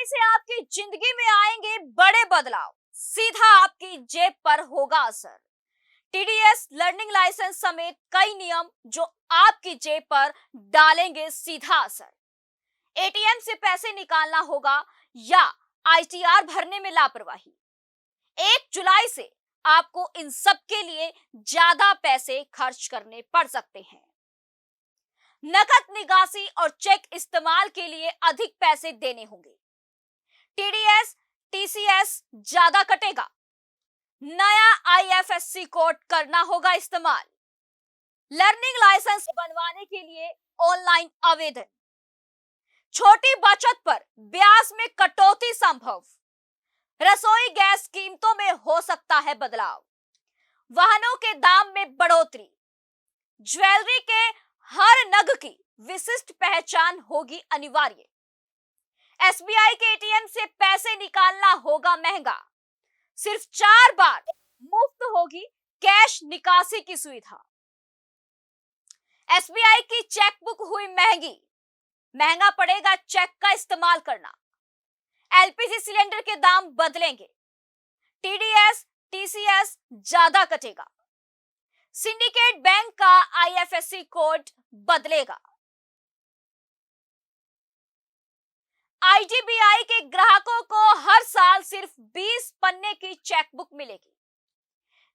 से आपकी जिंदगी में आएंगे बड़े बदलाव, सीधा आपकी जेब पर होगा असर। टीडीएस, लर्निंग लाइसेंस समेत कई नियम जो आपकी जेब पर डालेंगे सीधा असर। एटीएम से पैसे निकालना होगा या आईटीआर भरने में लापरवाही। 1 जुलाई से आपको इन सब के लिए ज्यादा पैसे खर्च करने पड़ सकते हैं। नकद निकासी और चेक इस्तेमाल के लिए अधिक पैसे देने होंगे। टीडीएस, टीसीएस ज्यादा कटेगा। नया आईएफएससी कोड करना होगा इस्तेमाल। लर्निंग लाइसेंस बनवाने के लिए ऑनलाइन आवेदन। छोटी बचत पर ब्याज में कटौती संभव। रसोई गैस कीमतों में हो सकता है बदलाव। वाहनों के दाम में बढ़ोतरी। ज्वेलरी के हर नग की विशिष्ट पहचान होगी अनिवार्य। एसबीआई के एटीएम से पैसे निकालना होगा महंगा। सिर्फ 4 बार मुफ्त होगी कैश निकासी की सुविधा। एसबीआई की चेकबुक हुई महंगी, महंगा पड़ेगा चेक का इस्तेमाल करना। एलपीजी सिलेंडर के दाम बदलेंगे। टीडीएस, टीसीएस ज्यादा कटेगा। सिंडिकेट बैंक का आईएफएससी कोड बदलेगा। आईडीबीआई के ग्राहकों को हर साल सिर्फ 20 पन्ने की चेकबुक मिलेगी।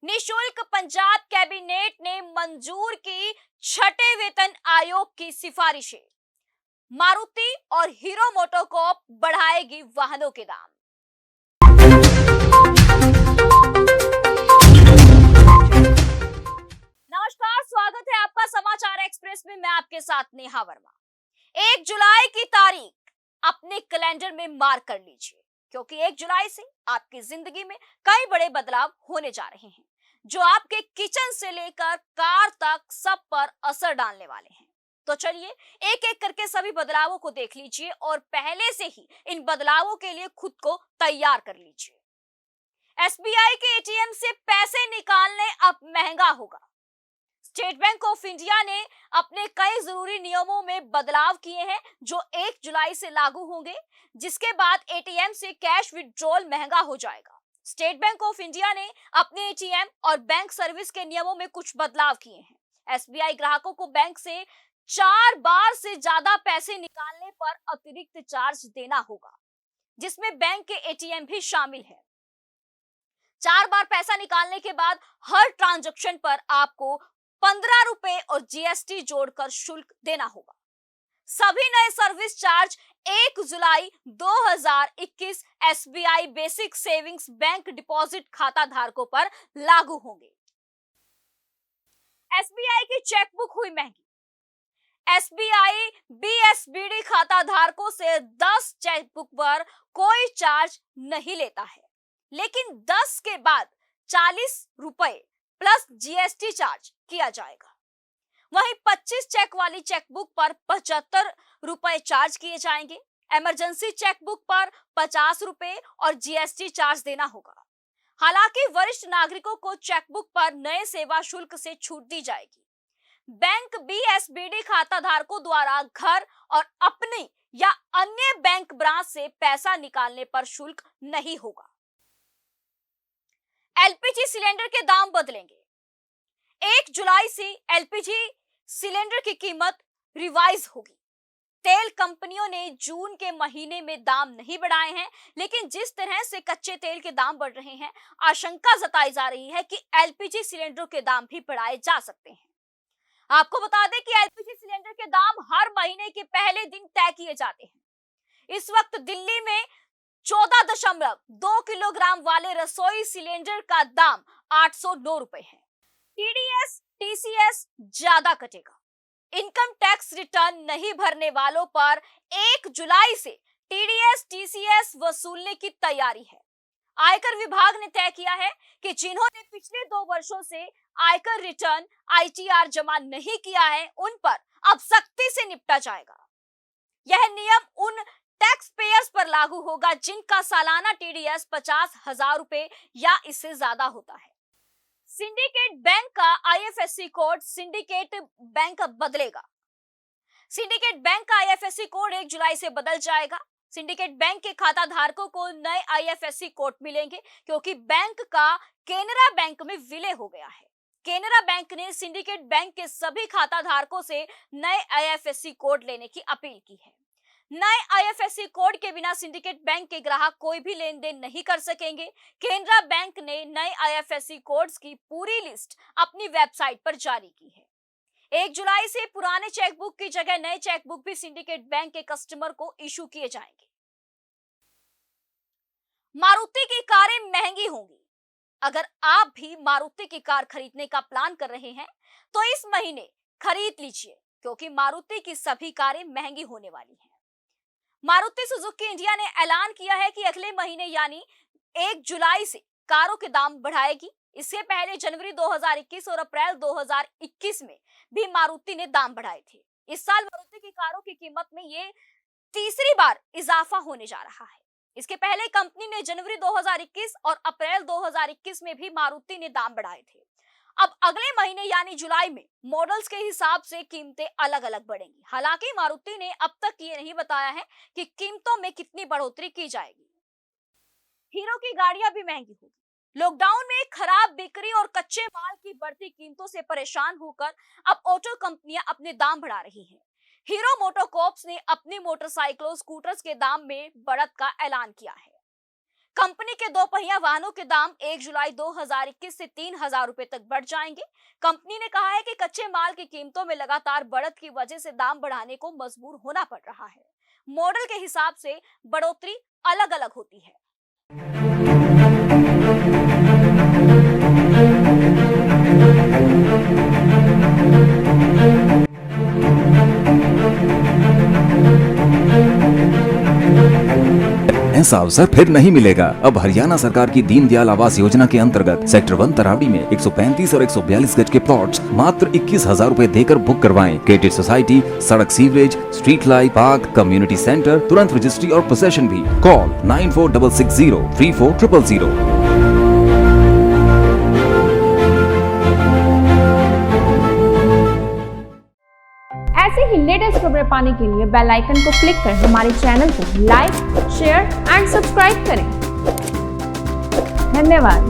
निशुल्क पंजाब कैबिनेट ने मंजूर की छठे वेतन आयोग की सिफारिशें। मारुति और हीरो मोटोकॉर्प बढ़ाएगी वाहनों के दाम। नमस्कार, स्वागत है आपका समाचार एक्सप्रेस में। मैं आपके साथ नेहा वर्मा। 1 जुलाई की तारीख अपने कैलेंडर में मार्क कर लीजिए, क्योंकि 1 जुलाई से आपकी जिंदगी में कई बड़े बदलाव होने जा रहे हैं, जो आपके किचन से लेकर कार तक सब पर असर डालने वाले हैं। तो चलिए एक एक करके सभी बदलावों को देख लीजिए और पहले से ही इन बदलावों के लिए खुद को तैयार कर लीजिए। एसबीआई के एटीएम से पैसे निकालने अब महंगा होगा। स्टेट बैंक ऑफ इंडिया ने अपने कई जरूरी नियमों में बदलाव किए हैं, जो 1 जुलाई से लागू होंगे, जिसके बाद एटीएम से कैश विड्रॉल महंगा हो जाएगा। स्टेट बैंक ऑफ इंडिया ने अपने एटीएम और बैंक सर्विस के नियमों में कुछ बदलाव किए हैं। एसबीआई ग्राहकों को बैंक से 4 बार से ज्यादा पैसे निकालने पर अतिरिक्त चार्ज देना होगा, जिसमें बैंक के एटीएम भी शामिल है। 4 बार पैसा निकालने के बाद हर ट्रांजैक्शन पर आपको 15 रुपए और जीएसटी जोड़कर शुल्क देना होगा। सभी नए सर्विस चार्ज 1 जुलाई 2021 SBI basic savings bank deposit खाता धारकों पर लागू होंगे। एसबीआई की चेकबुक हुई महंगी। एसबीआई बीएसबीडी खाता धारकों से 10 चेकबुक पर कोई चार्ज नहीं लेता है, लेकिन 10 के बाद 40 रुपए प्लस जीएसटी चार्ज किया जाएगा। वहीं 25 चेक वाली चेकबुक पर 75 रुपए चार्ज किए जाएंगे। इमरजेंसी चेकबुक पर 50 रुपए और जीएसटी चार्ज देना होगा। हालांकि वरिष्ठ नागरिकों को चेकबुक पर नए सेवा शुल्क से छूट दी जाएगी। बैंक बीएसबीडी खाता धारकों द्वारा घर और अपनी या अन्य बैंक ब्रांच से पैसा निकालने पर शुल्क नहीं होगा। एलपीजी सिलेंडर के दाम बदलेंगे। 1 जुलाई से एलपीजी सिलेंडर की कीमत रिवाइज होगी। तेल कंपनियों ने जून के महीने में दाम नहीं बढ़ाए हैं, लेकिन जिस तरह से कच्चे तेल के दाम बढ़ रहे हैं, आशंका जताई जा रही है कि एलपीजी सिलेंडर के दाम भी बढ़ाए जा सकते हैं। आपको बता दें कि एलपीजी सिलेंडर के दाम हर महीने के पहले दिन तय किए जाते हैं। इस वक्त दिल्ली में 14.2 किलोग्राम वाले रसोई सिलेंडर का दाम 809 रुपए है। टीडीएस, टीसीएस ज्यादा कटेगा। इनकम टैक्स रिटर्न नहीं भरने वालों पर 1 जुलाई से टीडीएस, टीसीएस वसूलने की तैयारी है। आयकर विभाग ने तय किया है कि जिन्होंने पिछले 2 वर्षों से आयकर रिटर्न आईटीआर जमा नहीं किया है, उन पर अब सख्ती से निपटा जाएगा। यह नियम उन टैक्स पेयर्स पर लागू होगा जिनका सालाना टीडीएस 50,000 रुपए या इससे ज्यादा होता है। सिंडिकेट बैंक का आईएफएससी कोड सिंडिकेट बैंक बदलेगा। सिंडिकेट बैंक का आईएफएससी कोड 1 जुलाई से बदल जाएगा। सिंडिकेट बैंक के खाता धारकों को नए आईएफएससी कोड मिलेंगे क्योंकि बैंक का केनरा बैंक में विलय हो गया है। केनरा बैंक ने सिंडिकेट बैंक के सभी खाता धारकों से नए आईएफएससी कोड लेने की अपील की है। नए आईएफएससी कोड के बिना सिंडिकेट बैंक के ग्राहक कोई भी लेन देन नहीं कर सकेंगे। केनरा बैंक ने नए आईएफएससी कोड्स की पूरी लिस्ट अपनी वेबसाइट पर जारी की है। 1 जुलाई से पुराने चेकबुक की जगह नए चेकबुक भी सिंडिकेट बैंक के कस्टमर को इशू किए जाएंगे। मारुति की कारें महंगी होंगी। अगर आप भी मारुति की कार खरीदने का प्लान कर रहे हैं तो इस महीने खरीद लीजिए क्योंकि मारुति की सभी कारें महंगी होने वाली हैं। मारुति सुजुकी इंडिया ने ऐलान किया है कि अगले महीने यानी 1 जुलाई से कारों के दाम बढ़ाएगी। इससे पहले जनवरी 2021 और अप्रैल 2021 में भी मारुति ने दाम बढ़ाए थे। इस साल मारुति की कारों की कीमत में ये तीसरी बार इजाफा होने जा रहा है। इसके पहले कंपनी ने जनवरी 2021 और अप्रैल 2021 में भी मारुति ने दाम बढ़ाए थे। अब अगले महीने यानी जुलाई में मॉडल्स के हिसाब से कीमतें अलग अलग बढ़ेंगी। हालांकि मारुति ने अब तक ये नहीं बताया है कि कीमतों में कितनी बढ़ोतरी की जाएगी। हीरो की गाड़ियां भी महंगी होगी। लॉकडाउन में खराब बिक्री और कच्चे माल की बढ़ती कीमतों से परेशान होकर अब ऑटो कंपनियां अपने दाम बढ़ा रही हैं। हीरो मोटोकॉर्प्स ने अपनी मोटरसाइकिलों स्कूटर्स के दाम में बढ़त का ऐलान किया है। कंपनी के 2 पहिया वाहनों के दाम 1 जुलाई 2021 से 3,000 रुपए तक बढ़ जाएंगे। कंपनी ने कहा है कि कच्चे माल की कीमतों में लगातार बढ़त की वजह से दाम बढ़ाने को मजबूर होना पड़ रहा है। मॉडल के हिसाब से बढ़ोतरी अलग अलग होती है। ऐसा अवसर फिर नहीं मिलेगा। अब हरियाणा सरकार की दीनदयाल आवास योजना के अंतर्गत सेक्टर 1 तरावड़ी में 135 और 142 गज के प्लॉट्स मात्र 21,000 रुपए देकर बुक करवाएं। क्रेडिट सोसाइटी, सड़क, sewerage, street light, park, community centre, तुरंत रजिस्ट्री और पोसेशन भी। कॉल 9466034000। ऐसे ही लेटेस्ट खबरें पाने के लिए बेल आइकन को क्लिक कर हमारे चैनल को लाइक, शेयर एंड सब्सक्राइब करें। धन्यवाद।